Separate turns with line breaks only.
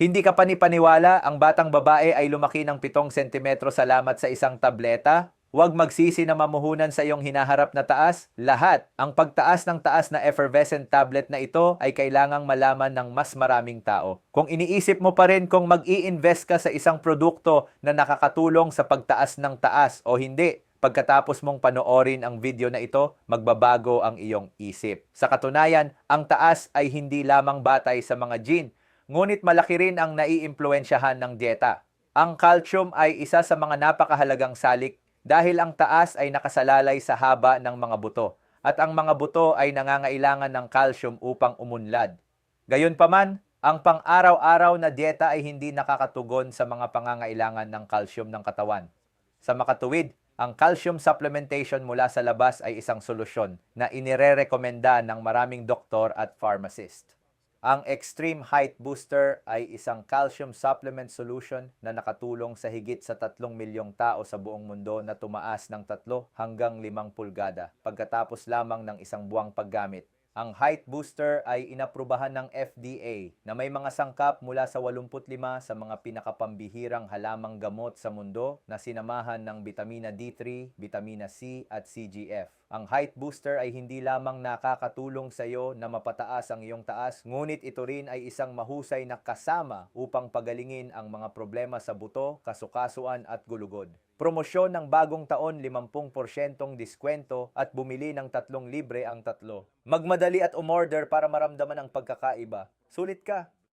Hindi ka panipaniwala, ang batang babae ay lumaki ng 7 sentimetro salamat sa isang tableta? Huwag magsisi na mamuhunan sa iyong hinaharap na taas. Lahat, ang pagtaas ng taas na effervescent tablet na ito ay kailangang malaman ng mas maraming tao. Kung iniisip mo pa rin kung mag-i-invest ka sa isang produkto na nakakatulong sa pagtaas ng taas o hindi, pagkatapos mong panoorin ang video na ito, magbabago ang iyong isip. Sa katunayan, ang taas ay hindi lamang batay sa mga gene, ngunit malaki rin ang naiimpluwensyahan ng dieta. Ang calcium ay isa sa mga napakahalagang salik dahil ang taas ay nakasalalay sa haba ng mga buto at ang mga buto ay nangangailangan ng calcium upang umunlad. Gayunpaman, ang pang-araw-araw na dieta ay hindi nakakatugon sa mga pangangailangan ng calcium ng katawan. Sa makatuwid, ang calcium supplementation mula sa labas ay isang solusyon na inirerekomenda ng maraming doktor at pharmacist. Ang Extreme Height Booster ay isang calcium supplement solution na nakatulong sa higit sa 3 milyong tao sa buong mundo na tumaas ng 3 hanggang 5 pulgada pagkatapos lamang ng isang buwang paggamit. Ang Height Booster ay inaprubahan ng FDA na may mga sangkap mula sa 85 sa mga pinakapambihirang halamang gamot sa mundo na sinamahan ng vitamina D3, vitamina C at CGF. Ang Height Booster ay hindi lamang nakakatulong sa iyo na mapataas ang iyong taas, ngunit ito rin ay isang mahusay na kasama upang pagalingin ang mga problema sa buto, kasukasuan at gulugod. Promosyon ng bagong taon, 50% diskwento at bumili ng 3 libre ang 3. Magmadali at umorder para maramdaman ang pagkakaiba. Sulit ka!